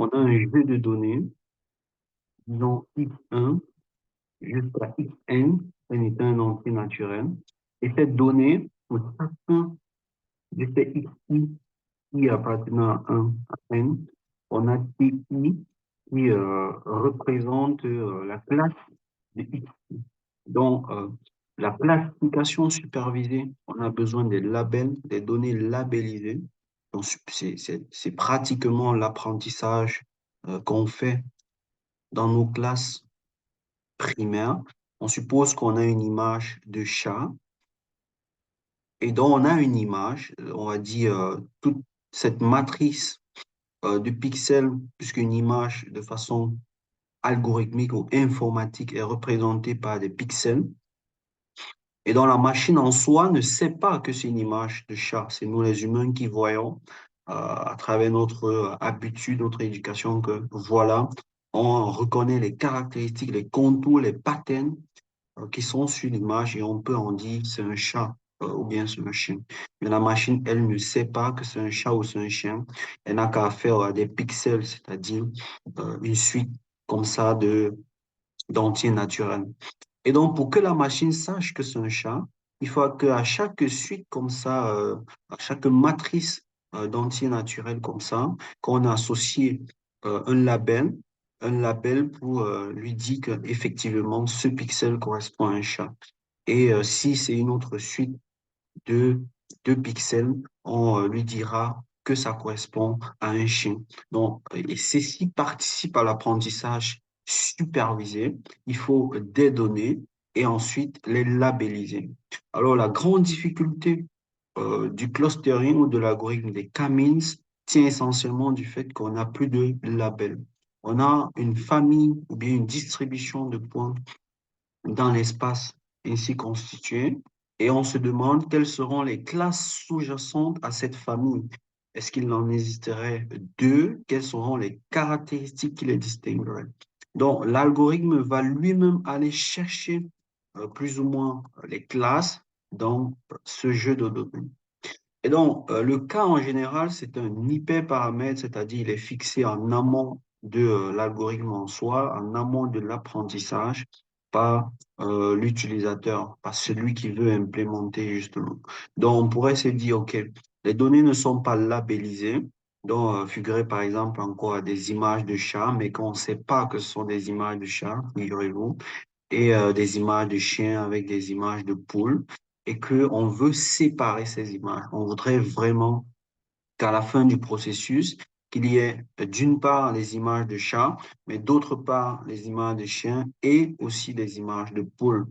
On a un jeu de données, disons x1 jusqu'à xn, un étant un entier naturel. Et cette donnée, pour chacun de ces xi qui appartenant à 1 à n, on a ti qui représente la classe de x. Donc, la classification supervisée, on a besoin des labels, des données labellisées. Donc, c'est pratiquement l'apprentissage qu'on fait dans nos classes primaires. On suppose qu'on a une image de chat et donc on a une image, on va dire toute cette matrice de pixels, puisqu'une image de façon algorithmique ou informatique est représentée par des pixels. Et donc la machine en soi ne sait pas que c'est une image de chat. C'est nous les humains qui voyons à travers notre habitude, notre éducation que voilà, on reconnaît les caractéristiques, les contours, les patterns qui sont sur l'image et on peut en dire c'est un chat ou bien c'est un chien. Mais la machine, elle ne sait pas que c'est un chat ou c'est un chien. Elle n'a qu'à faire des pixels, c'est-à-dire une suite comme ça d'entiers naturels. Et donc, pour que la machine sache que c'est un chat, il faut qu'à chaque suite comme ça, à chaque matrice d'entiers naturels comme ça, qu'on a associé un label pour lui dire qu'effectivement, ce pixel correspond à un chat. Et si c'est une autre suite de deux pixels, on lui dira que ça correspond à un chien. Donc, et ceci participe à l'apprentissage supervisé. Il faut des données et ensuite les labelliser. Alors, la grande difficulté du clustering ou de l'algorithme des K-means tient essentiellement du fait qu'on n'a plus de labels. On a une famille ou bien une distribution de points dans l'espace ainsi constitué et on se demande quelles seront les classes sous-jacentes à cette famille. Est-ce qu'il en existerait deux? Quelles seront les caractéristiques qui les distingueraient? Donc, l'algorithme va lui-même aller chercher plus ou moins les classes dans ce jeu de données. Et donc, le cas en général, c'est un hyperparamètre, c'est-à-dire il est fixé en amont de l'algorithme en soi, en amont de l'apprentissage par l'utilisateur, par celui qui veut implémenter justement. Donc, on pourrait se dire, OK, les données ne sont pas labellisées. Donc, figurer par exemple encore à des images de chats, mais qu'on ne sait pas que ce sont des images de chats, figurez-vous et des images de chiens avec des images de poules et qu'on veut séparer ces images. On voudrait vraiment qu'à la fin du processus, qu'il y ait d'une part les images de chats, mais d'autre part les images de chiens et aussi les images de poules.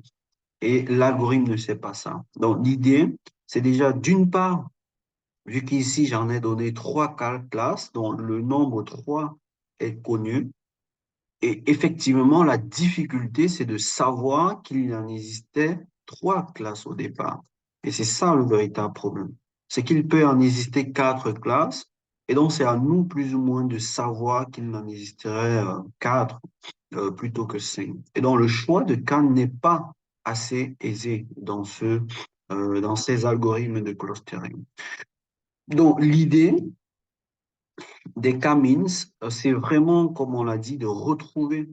Et l'algorithme ne sait pas ça. Donc l'idée, c'est déjà d'une part, vu qu'ici j'en ai donné trois classes, dont le nombre 3 est connu, et effectivement, la difficulté, c'est de savoir qu'il en existait trois classes au départ. Et c'est ça le véritable problème. C'est qu'il peut en exister quatre classes. Et donc, c'est à nous plus ou moins de savoir qu'il en existerait quatre plutôt que cinq. Et donc, le choix de cas n'est pas assez aisé dans ces algorithmes de clustering. Donc, l'idée des K-means, c'est vraiment, comme on l'a dit, de retrouver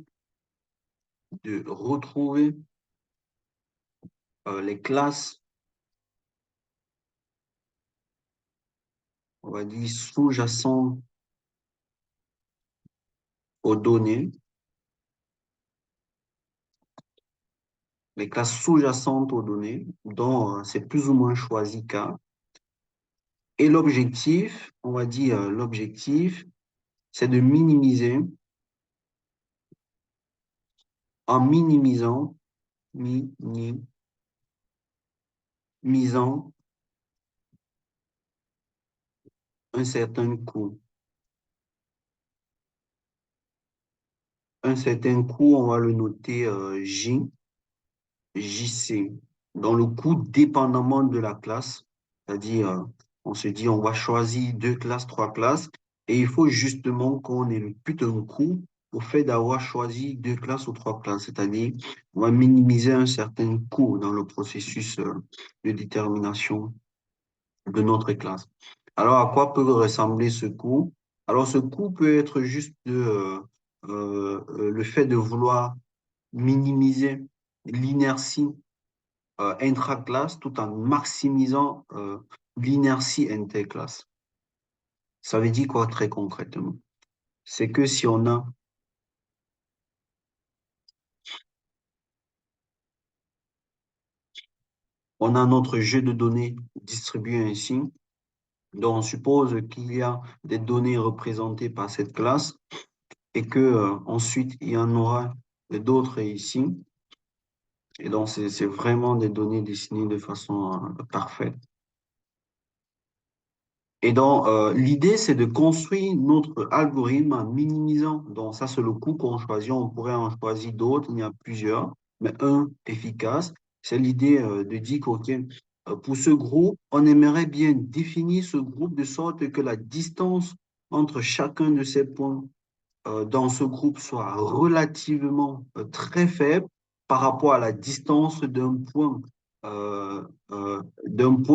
les classes, on va dire, sous-jacentes aux données, les classes sous-jacentes aux données, dont c'est plus ou moins choisi K. Et l'objectif, on va dire, l'objectif, c'est de minimiser, en minimisant un certain coût. Un certain coût, on va le noter JC, dans le coût dépendamment de la classe, c'est-à-dire on se dit on va choisir deux classes, trois classes, et il faut justement qu'on ait le plus de coût au fait d'avoir choisi deux classes ou trois classes, c'est-à-dire on va minimiser un certain coût dans le processus de détermination de notre classe. Alors à quoi peut ressembler ce coût? Alors, ce coût peut être juste le fait de vouloir minimiser l'inertie intraclasse tout en maximisant l'inertie interclasse. Ça veut dire quoi très concrètement? C'est que si on a notre jeu de données distribué ainsi, donc on suppose qu'il y a des données représentées par cette classe et que ensuite il y en aura d'autres ici. Et donc c'est vraiment des données dessinées de façon parfaite. Et donc, l'idée, c'est de construire notre algorithme en minimisant. Donc, ça, c'est le coût qu'on choisit. On pourrait en choisir d'autres. Il y en a plusieurs, mais un efficace. C'est l'idée de dire OK, pour ce groupe, on aimerait bien définir ce groupe de sorte que la distance entre chacun de ces points dans ce groupe soit relativement très faible par rapport à la distance d'un point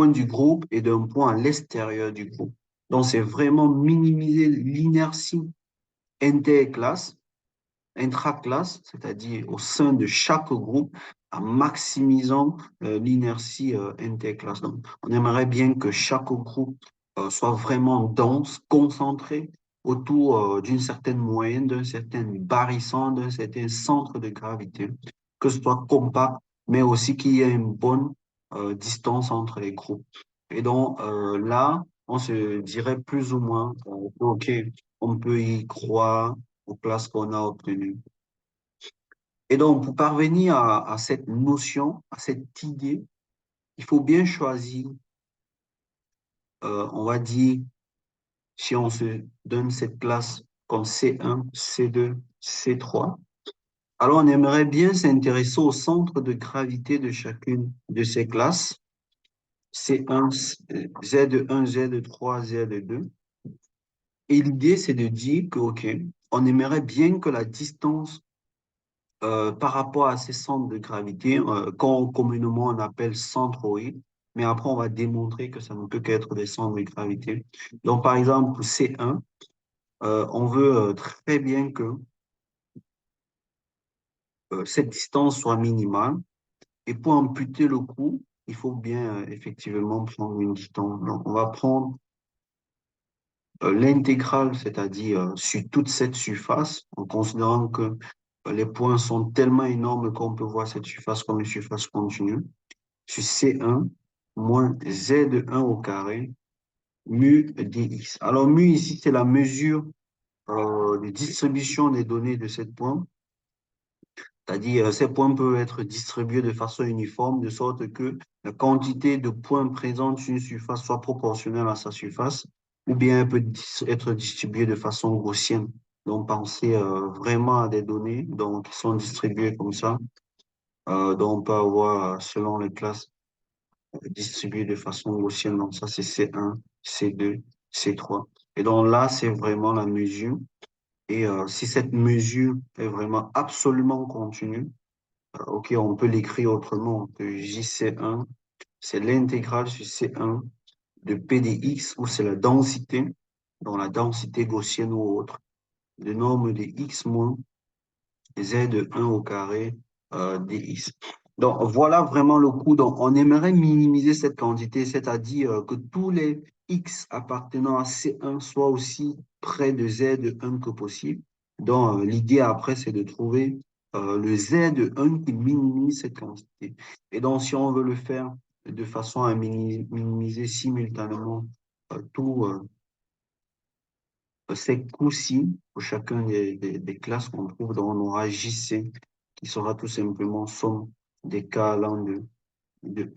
du groupe et d'un point à l'extérieur du groupe. Donc, c'est vraiment minimiser l'inertie interclasse, intraclasse, c'est-à-dire au sein de chaque groupe, en maximisant l'inertie interclasse. Donc, on aimerait bien que chaque groupe soit vraiment dense, concentré autour d'une certaine moyenne, d'un certain barycentre, d'un certain centre de gravité, que ce soit compact, mais aussi qu'il y ait une bonne distance entre les groupes. Et donc là, on se dirait plus ou moins, OK, on peut y croire aux classes qu'on a obtenues. Et donc, pour parvenir à cette notion, à cette idée, il faut bien choisir, on va dire, si on se donne cette classe comme C1, C2, C3, alors on aimerait bien s'intéresser au centre de gravité de chacune de ces classes, C1, Z1, Z3, Z2. Et l'idée, c'est de dire que, OK, on aimerait bien que la distance par rapport à ces centres de gravité, communément on appelle centroïdes, mais après on va démontrer que ça ne peut qu'être des centres de gravité. Donc par exemple, pour C1, on veut très bien que cette distance soit minimale, et pour amputer le coût, il faut bien effectivement prendre une distance. Donc on va prendre l'intégrale, c'est-à-dire sur toute cette surface, en considérant que les points sont tellement énormes qu'on peut voir cette surface comme une surface continue. Sur C1 moins Z1 au carré, mu dx. Alors, mu ici, c'est la mesure de distribution des données de ces points. C'est-à-dire, ces points peuvent être distribués de façon uniforme, de sorte que la quantité de points présents sur une surface soit proportionnelle à sa surface, ou bien elle peut être distribuée de façon gaussienne. Donc, pensez vraiment à des données donc, qui sont distribuées comme ça. Donc, on peut avoir, selon les classes, distribué de façon gaussienne. Donc, ça, c'est C1, C2, C3. Et donc là, c'est vraiment la mesure. Et si cette mesure est vraiment absolument continue, OK, on peut l'écrire autrement. On peut JC1, c'est l'intégrale sur C1 de P de X, ou c'est la densité, donc la densité gaussienne ou autre, de norme de X moins Z de 1 au carré dx. Donc, voilà vraiment le coût. Donc, on aimerait minimiser cette quantité, c'est-à-dire que tous les x appartenant à C1 soient aussi près de Z de 1 que possible. Donc, l'idée après, c'est de trouver le Z de 1 qui minimise cette quantité. Et donc, si on veut le faire de façon à minimiser simultanément tout ces coûts-ci, pour chacun des classes qu'on trouve, donc on aura JC, qui sera tout simplement somme des k allant de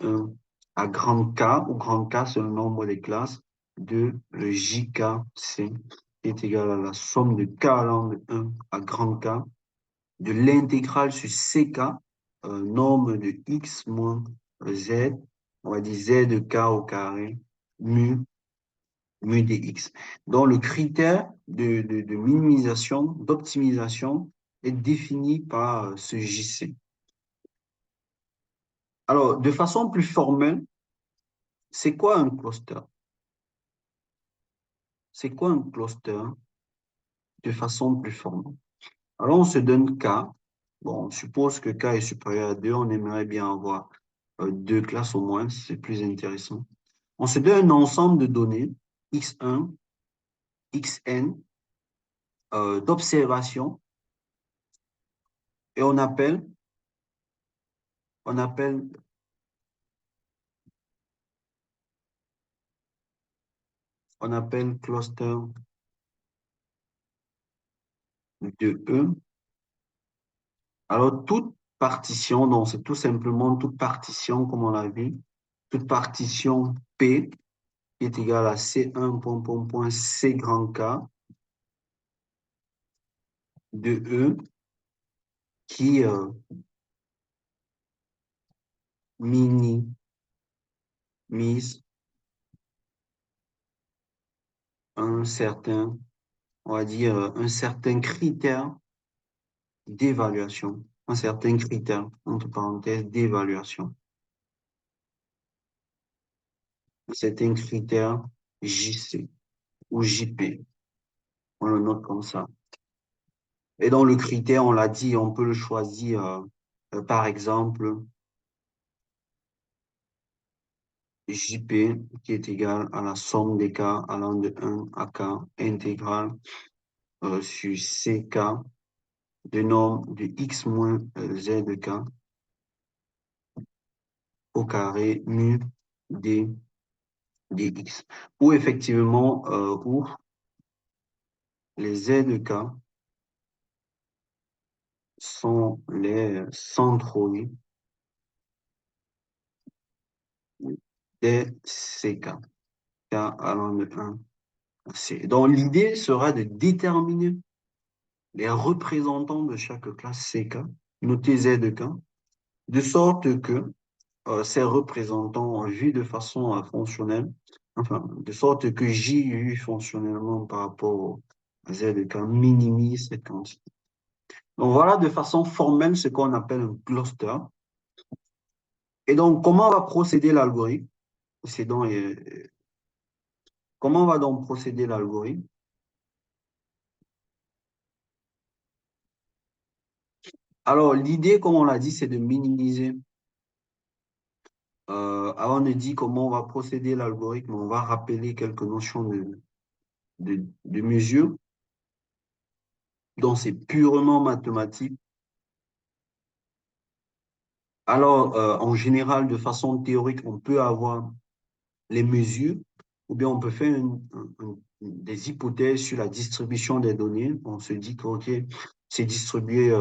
1 à grand K, où grand K, c'est le nombre des classes, de le JKC, qui est égal à la somme de k allant de 1 à grand K, de l'intégrale sur CK, norme de x moins z, on va dire z de k au carré, mu mu dx. Donc, le critère de minimisation, d'optimisation est défini par ce JC. Alors, de façon plus formelle, c'est quoi un cluster? C'est quoi un cluster? de façon plus formelle. Alors, on se donne K. Bon, on suppose que K est supérieur à 2. On aimerait bien avoir deux classes au moins. C'est plus intéressant. On se donne un ensemble de données, X1, Xn, d'observation. Et on appelle, on appelle cluster de E. Alors, toute partition, donc c'est tout simplement toute partition, comme on l'a vu, toute partition P qui est égale à C1, point, point, point, C grand K de E qui minimise un certain, on va dire, un certain critère d'évaluation, un certain critère, entre parenthèses, d'évaluation. Un certain critère JC ou JP. On le note comme ça. Et dans le critère, on l'a dit, on peut le choisir, par exemple, JP qui est égal à la somme des cas allant de 1 à K intégrale sur CK de norme de X moins Z de K au carré mu D dx. Où effectivement, où les Z de K sont les centroïdes des CK, K allant de 1 à C. Donc l'idée sera de déterminer les représentants de chaque classe CK, notés Z de K, de sorte que ces représentants vus de façon fonctionnelle, enfin, de sorte que J vu fonctionnellement par rapport à Z de K minimise cette quantité. Donc voilà de façon formelle ce qu'on appelle un cluster. Et donc, comment va procéder l'algorithme? C'est donc, comment va donc procéder l'algorithme? Alors, l'idée, comme on l'a dit, c'est de minimiser. Avant de dire comment on va procéder l'algorithme, on va rappeler quelques notions de mesure. Donc, c'est purement mathématique. Alors, en général, de façon théorique, on peut avoir les mesures ou bien on peut faire des hypothèses sur la distribution des données. On se dit que, OK, c'est distribué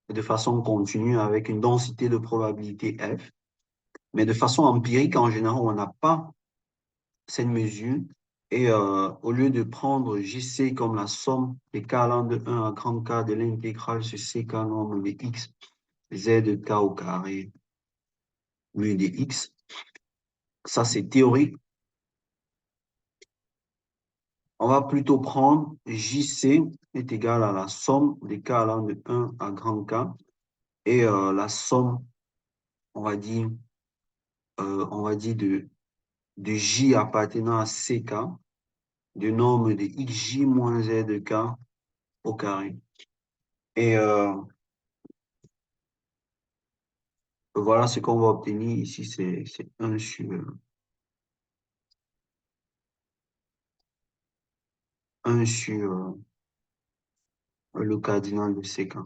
de façon continue avec une densité de probabilité F. Mais de façon empirique, en général, on n'a pas cette mesure. Et au lieu de prendre JC comme la somme des K allant de 1 à grand K de l'intégrale sur CK nombre de X, Z de K au carré, mu de X, ça c'est théorique. On va plutôt prendre JC est égal à la somme des K allant de 1 à grand K et la somme, on va dire, de J appartenant à CK de norme de XJ moins Z de K au carré. Et voilà ce qu'on va obtenir ici, c'est 1 sur, 1 sur le cardinal de CK.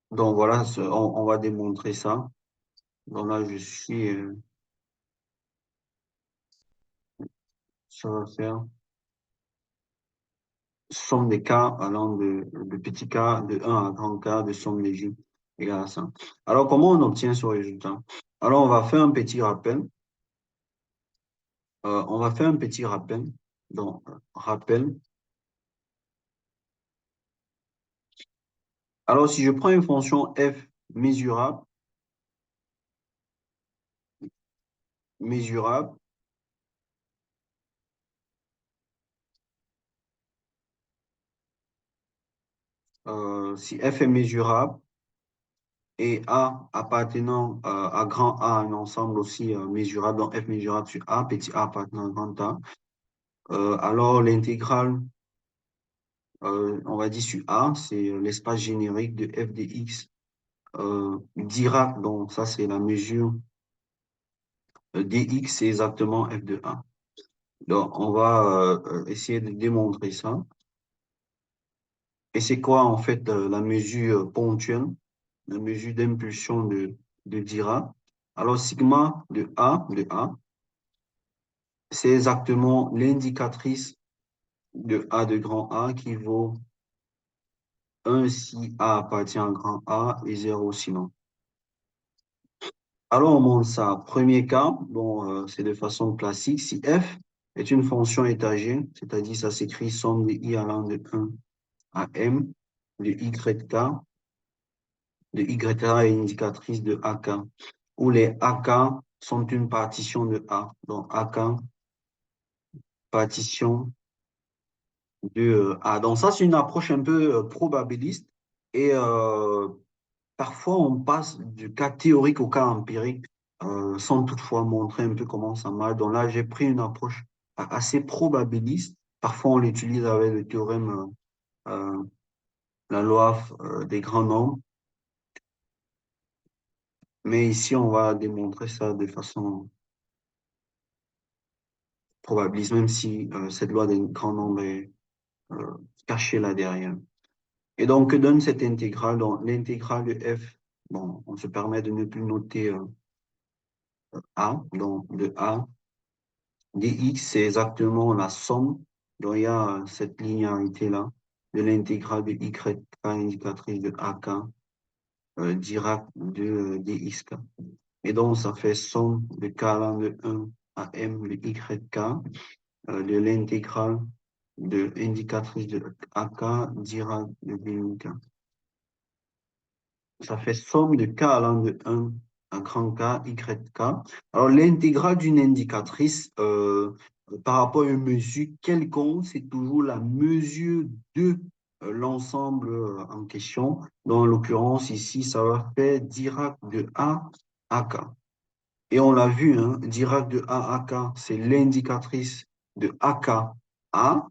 Donc voilà, on va démontrer ça. Donc là, ça va faire somme des K allant de petit K de 1 à grand K de somme des J égale à ça. Alors, comment on obtient ce résultat? Alors, on va faire un petit rappel. On va faire un petit rappel. Donc, rappel. Alors, si je prends une fonction f mesurable, mesurable, si f est mesurable et A appartenant à grand A, un ensemble aussi mesurable, donc F mesurable sur A, petit a appartenant à grand A, alors l'intégrale, on va dire sur A, c'est l'espace générique de f de x Dirac, donc ça c'est la mesure dx, c'est exactement f de A. Donc on va essayer de démontrer ça. Et c'est quoi en fait la mesure ponctuelle, la mesure d'impulsion de Dirac? Alors sigma de A, c'est exactement l'indicatrice de A de grand A qui vaut 1 si A appartient à grand A et 0 sinon. Alors, on montre ça. Premier cas, bon, c'est de façon classique. Si f est une fonction étagère, c'est-à-dire ça s'écrit somme de i allant de 1 à m, de yk est indicatrice de ak, où les ak sont une partition de a. Donc, ak, partition de a. Donc, ça, c'est une approche un peu probabiliste et parfois, on passe du cas théorique au cas empirique sans toutefois montrer un peu comment ça marche. Donc là, j'ai pris une approche assez probabiliste. Parfois, on l'utilise avec le théorème, la loi des grands nombres. Mais ici, on va démontrer ça de façon probabiliste, même si cette loi des grands nombres est cachée là derrière. Et donc, que donne cette intégrale? Donc, l'intégrale de f, bon, on se permet de ne plus noter a, donc de a dx, c'est exactement la somme. Donc, il y a cette linéarité-là de l'intégrale de y, indicatrice de ak, Dirac de dxk. Et donc, ça fait somme de k allant de 1 à m de yk, de l'intégrale de indicatrice de ak, Dirac de dmk. Ça fait somme de k allant de 1 à grand K, yk. Alors, l'intégrale d'une indicatrice par rapport à une mesure quelconque, c'est toujours la mesure de l'ensemble en question. Dans l'occurrence, ici, ça va faire Dirac de A à K. Et on l'a vu, hein, Dirac de A à K, c'est l'indicatrice de AK A.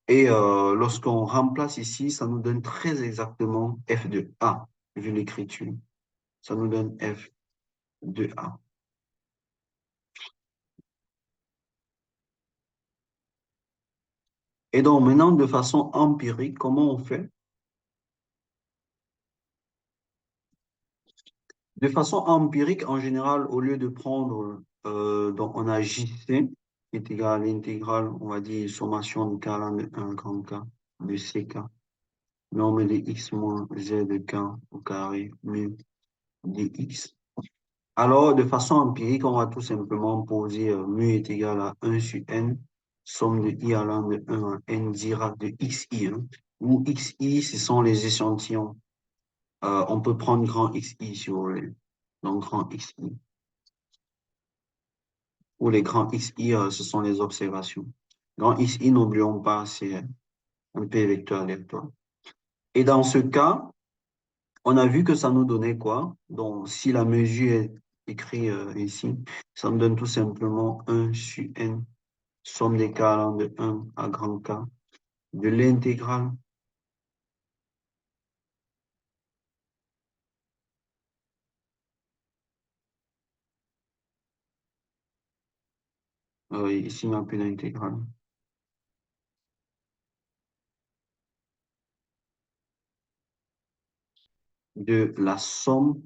Et lorsqu'on remplace ici, ça nous donne très exactement F de A, vu l'écriture. Ça nous donne F de A. Et donc maintenant, de façon empirique, comment on fait? De façon empirique, en général, au lieu de prendre, donc on a JC, qui est égal à l'intégrale, on va dire, sommation de K allant de 1 grand K, de CK, norme de X moins Z de K au carré, mu dx. Alors, de façon empirique, on va tout simplement poser mu est égal à 1 sur n, somme de i allant de 1 à n Dirac de xi, hein, où xi, ce sont les échantillons. On peut prendre grand xi si vous voulez, donc grand xi. Ou les grands xi, ce sont les observations. Grand xi, n'oublions pas, c'est un p vecteur aléatoire. Et dans ce cas, on a vu que ça nous donnait quoi? Donc, si la mesure est écrite ici, ça me donne tout simplement 1 sur n, somme des k allant de 1 à grand K, de l'intégrale ici, on n'a plus d'intégrale, de la somme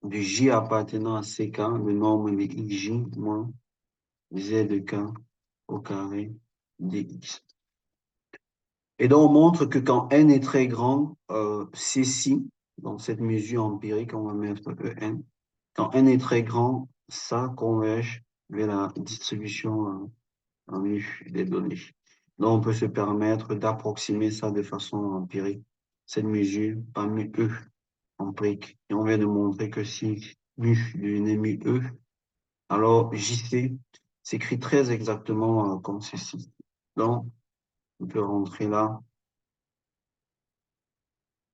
du j appartenant à ck, le nombre de ij moins z de k au carré dx. Et donc, on montre que quand n est très grand, ceci, donc cette mesure empirique, on va mettre En, quand n est très grand, ça converge vers la distribution en U des données. Donc, on peut se permettre d'approximer ça de façon empirique, cette mesure par mu E empirique. Et on vient de montrer que si mu devenait mu E, alors JC s'écrit très exactement comme ceci. Donc, on peut rentrer là.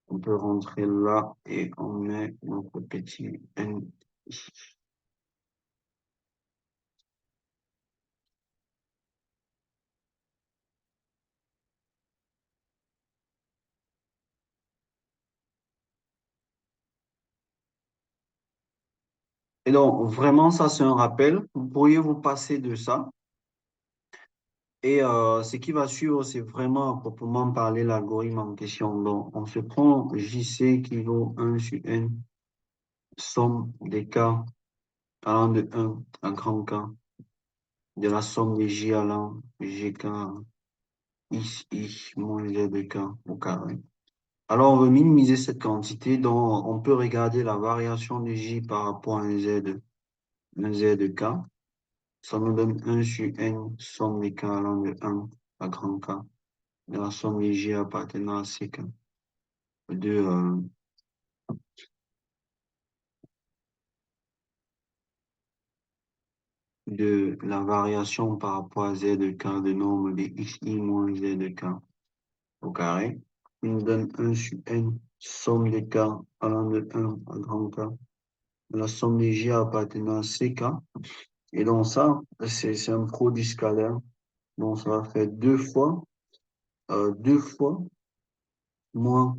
On peut rentrer là et on met notre petit n. Et donc, vraiment, ça, c'est un rappel. Vous pourriez vous passer de ça. Et ce qui va suivre, c'est vraiment à proprement parler l'algorithme en question. Donc, on se prend JC qui vaut 1 sur N, somme des K allant de 1 à grand K, de la somme des J allant GK, I moins Z de K au carré. Alors, on veut minimiser cette quantité, donc on peut regarder la variation de J par rapport à un Z de K. Ça nous donne 1 sur N, somme des K allant de 1 à grand K, de la somme des J appartenant à CK. De, de la variation par rapport à Z de K de nombre de XI moins Z de K au carré. Il nous donne 1 sur N, somme des K allant de 1 à grand K, de la somme des J appartenant à CK. Et donc ça, c'est un produit scalaire. Donc ça va faire deux fois moins,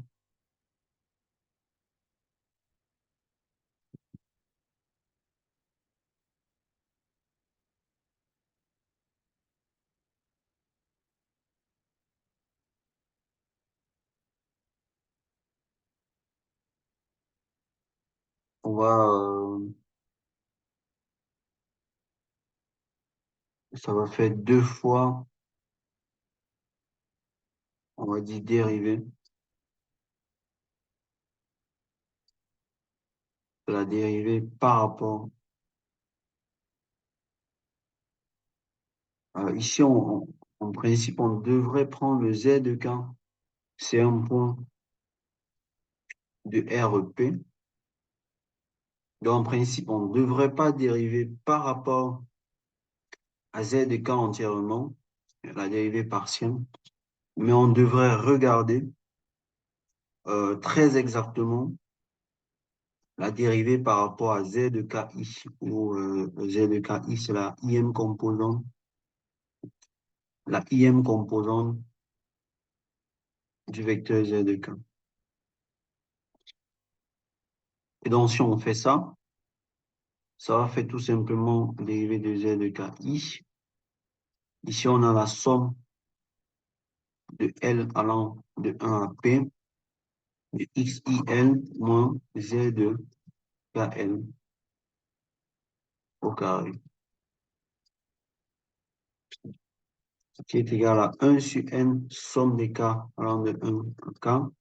on va, ça va faire deux fois, on va dire dérivée. De la dérivée par rapport. Ici, en principe, on devrait prendre le Z de K. C'est un point de RP. Donc, en principe, on ne devrait pas dériver par rapport à Z de K entièrement, la dérivée partielle, mais on devrait regarder très exactement la dérivée par rapport à Z de KI, où Z de KI, c'est la IM composante du vecteur Z de K. Et donc, si on fait ça, ça va faire tout simplement dérivée de Z de KI. Ici, on a la somme de L allant de 1 à P de XIL moins Z de KL au carré, qui est égal à 1 sur N, somme des K allant de 1 à K,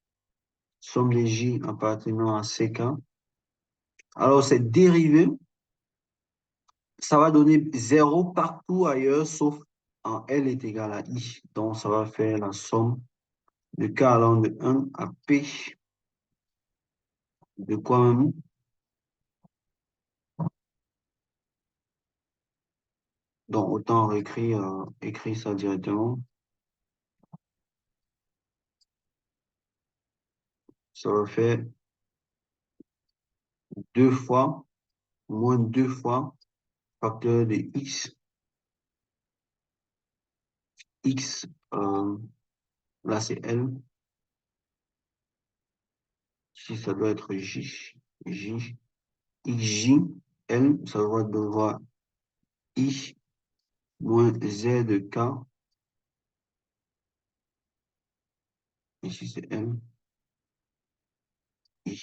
somme des J appartenant à CK. Alors, cette dérivée, ça va donner 0 partout ailleurs, sauf en L est égal à I. Donc, ça va faire la somme de K allant de 1 à P de quoi même? Donc, autant écrire ça directement. Ça va faire deux fois, moins deux fois, facteur de x, là c'est L, ici ça doit être xj, L, ça va devoir I moins Z de K, ici c'est L, I.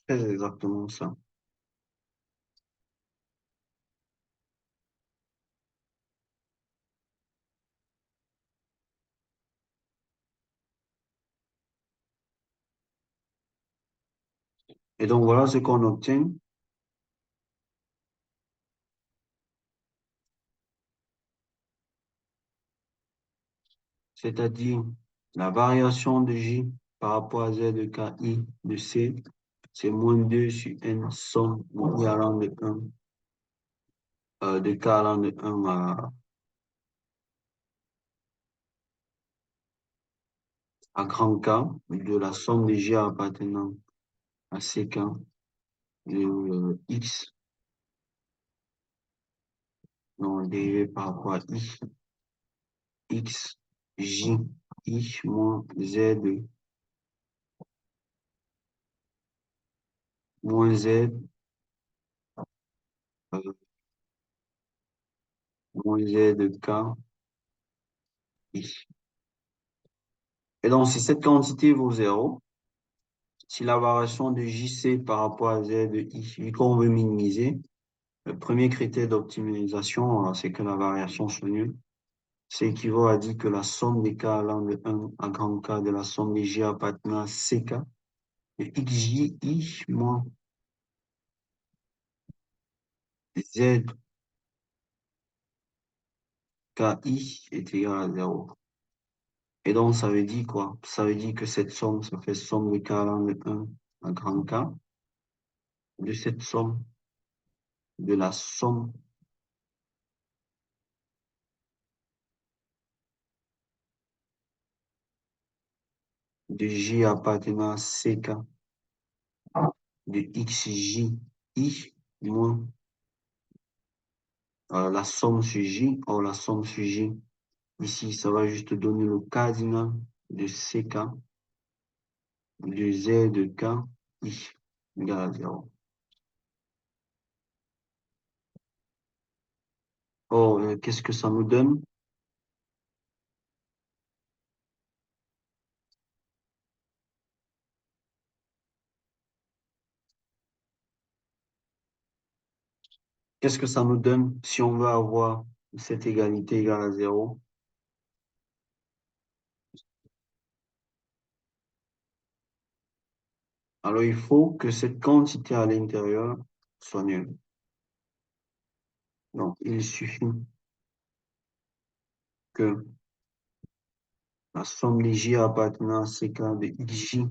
C'est exactement ça. Et donc voilà ce qu'on obtient. C'est-à-dire la variation de J par rapport à Z de KI de C, c'est moins 2 sur N somme I allant de 1, de K allant de 1 à à grand K de la somme des J appartenant à CK de X, donc dérivé par rapport à I, X, J, I moins Z, moins Z, euh, moins Z de K, I. Et donc, si cette quantité vaut 0, si la variation de JC par rapport à Z de I, vu qu'on veut minimiser, le premier critère d'optimisation, c'est que la variation soit nulle. C'est équivaut à dire que la somme des K allant de 1 à grand K de la somme des J appartenant à CK de XJI moins ZKI est égal à 0. Et donc, ça veut dire quoi? Ça veut dire que cette somme, ça fait somme de K allant de 1 à grand K, de cette somme, de la somme de J appartenant à CK de XJI moins la somme sur J, or la somme sur J, ici, ça va juste donner le cardinal de CK de Z de K, I égale à 0. Or, qu'est-ce que ça nous donne? Qu'est-ce que ça nous donne si on veut avoir cette égalité égale à 0? Alors, il faut que cette quantité à l'intérieur soit nulle. Donc, il suffit que la somme des J appartenant à CK de XJ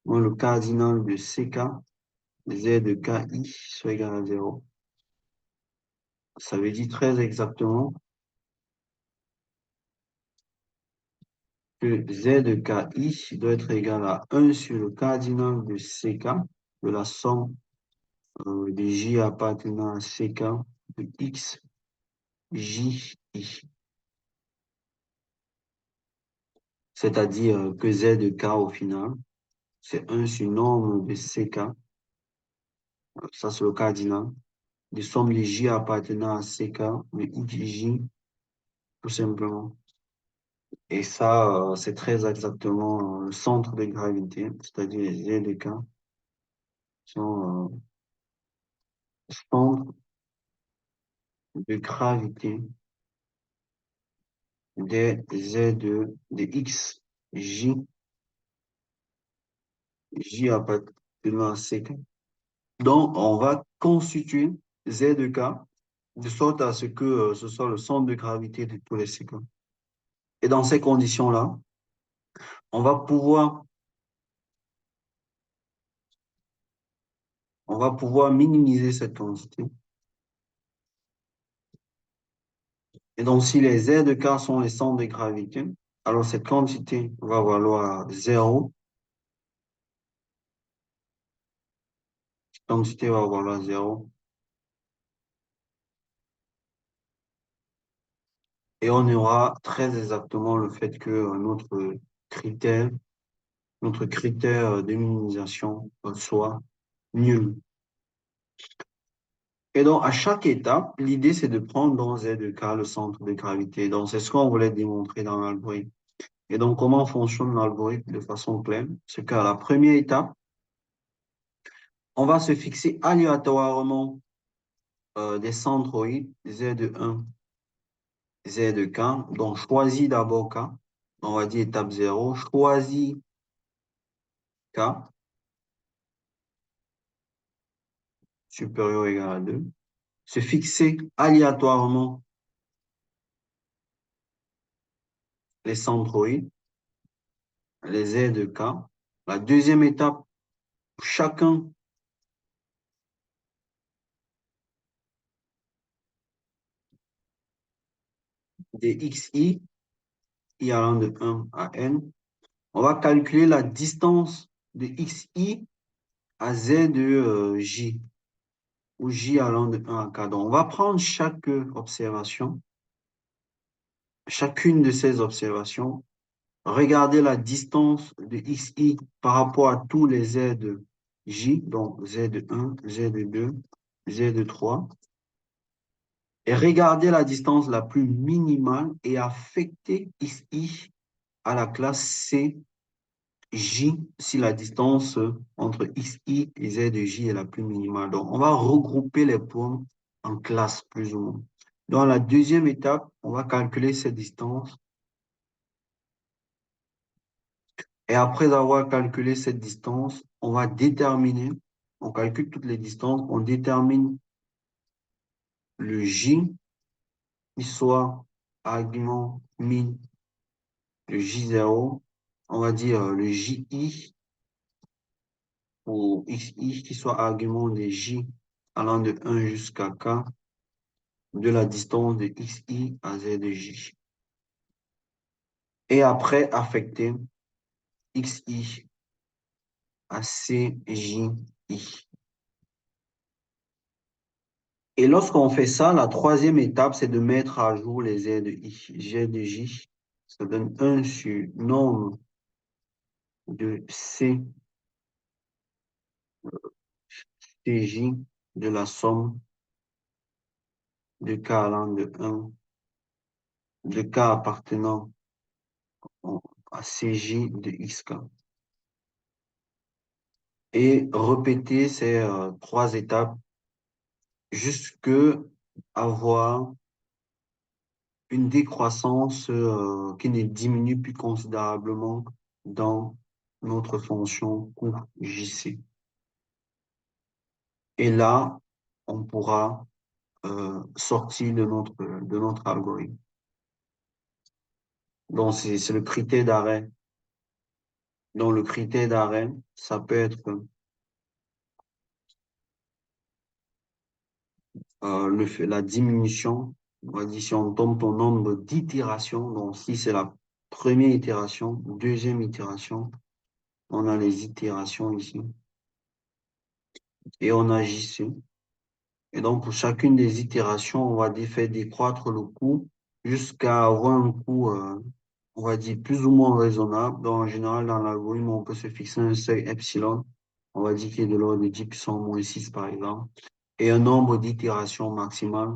moins le cardinal de CK, Z de KI soit égal à 0. Ça veut dire très exactement que Z de KI doit être égal à 1 sur le cardinal de CK de la somme des J appartenant à CK de X, J, I. C'est-à-dire que Z de K au final, c'est 1 sur nombre de CK, ça c'est le cardinal, de somme des J appartenant à CK de X, J, tout simplement. Et ça, c'est très exactement le centre de gravité, c'est-à-dire les Z de K sont centre de gravité des Z de X, J, J appartenant à CK. Donc, on va constituer Z de K de sorte à ce que ce soit le centre de gravité de tous les cycles. Et dans ces conditions-là, on va pouvoir, on va pouvoir minimiser cette quantité. Et donc, si les Z de K sont les centres de gravité, alors cette quantité va valoir 0. Cette quantité va valoir 0. Et on aura très exactement le fait que critère, notre critère de minimisation soit nul. Et donc, à chaque étape, l'idée, c'est de prendre dans Z de K le centre de gravité. Donc, c'est ce qu'on voulait démontrer dans l'algorithme. Et donc, comment fonctionne l'algorithme de façon claire? C'est qu'à la première étape, on va se fixer aléatoirement des centroïdes Z de 1, Z de K. Donc, choisis d'abord K. On va dire étape 0. Choisis K supérieur ou égal à 2. Se fixer aléatoirement les centroïdes, les Z de K. La deuxième étape, chacun des XI i allant de 1 à n, on va calculer la distance de xi à z de j, ou j allant de 1 à k. Donc, on va prendre chaque observation, chacune de ces observations, regarder la distance de xi par rapport à tous les z de j, donc z de 1, z de 2, z de 3, et regarder la distance la plus minimale et affecter xi à la classe c j si la distance entre xi et z de j est la plus minimale. Donc, on va regrouper les points en classes plus ou moins. Dans la deuxième étape, on va calculer ces distances. Et après avoir calculé cette distance, on va déterminer, on calcule toutes les distances, on détermine le j qui soit argument min, le j0, on va dire le ji ou xi qui soit argument de j allant de 1 jusqu'à k de la distance de xi à z de j. Et après affecter xi à cji. Et lorsqu'on fait ça, la troisième étape, c'est de mettre à jour les z de i, g de j. Ça donne 1 sur nombre de cj de la somme de k allant de 1, de k appartenant à cj de xk. Et répéter ces trois étapes jusqu'à avoir une décroissance qui ne diminue plus considérablement dans notre fonction coût JC. Et là, on pourra sortir de notre algorithme. Donc, c'est le critère d'arrêt. Donc, le critère d'arrêt, ça peut être la diminution. On va dire si on tombe au nombre d'itérations. Donc, si c'est la première itération, deuxième itération, on a les itérations ici. Et on a JC. Et donc, pour chacune des itérations, on va faire décroître le coût jusqu'à avoir un coût, on va dire, plus ou moins raisonnable. Donc, en général, dans l'algorithme, on peut se fixer un seuil epsilon. On va dire qu'il est de l'ordre de 10 puissance moins 6, par exemple. Et un nombre d'itérations maximales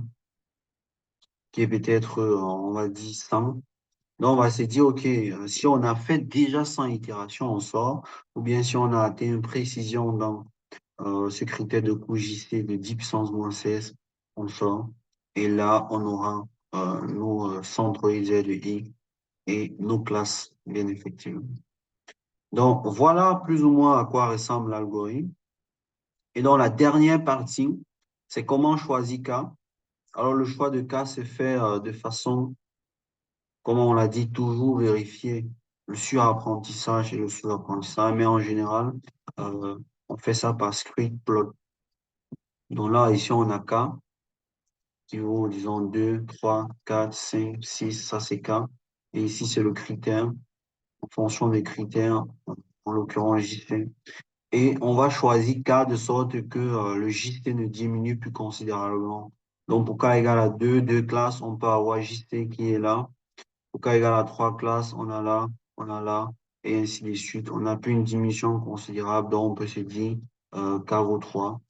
qui est peut-être, on va dire, 100. Donc, on va se dire, OK, si on a fait déjà 100 itérations, on sort. Ou bien si on a atteint une précision dans ce critère de coût JC de 10 puissance moins 16, on sort. Et là, on aura nos centres Z de I et nos classes, bien effectivement. Donc, voilà plus ou moins à quoi ressemble l'algorithme. Et dans la dernière partie, c'est comment choisir K. Alors, le choix de K se fait de façon, comme on l'a dit, toujours vérifier le surapprentissage et le sous-apprentissage. Mais en général, on fait ça par script plot. Donc là, ici, on a K qui vaut, disons, 2, 3, 4, 5, 6, ça c'est K. Et ici, c'est le critère, en fonction des critères, en l'occurrence JC. Et on va choisir K de sorte que le JC ne diminue plus considérablement. Donc, pour K égale à 2, 2 classes, on peut avoir JC qui est là. Pour K égale à 3 classes, on a là, et ainsi de suite. On n'a plus une diminution considérable, donc on peut se dire K vaut 3.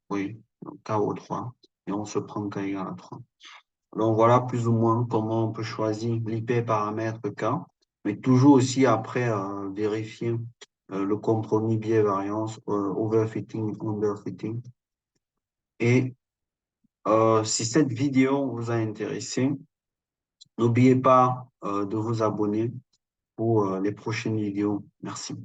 Oui, donc K vaut 3. Et on se prend K égale à 3. Donc voilà plus ou moins comment on peut choisir l'hyperparamètre K, mais toujours aussi après vérifier le compromis biais-variance, overfitting, underfitting. Et si cette vidéo vous a intéressé, n'oubliez pas de vous abonner pour les prochaines vidéos. Merci.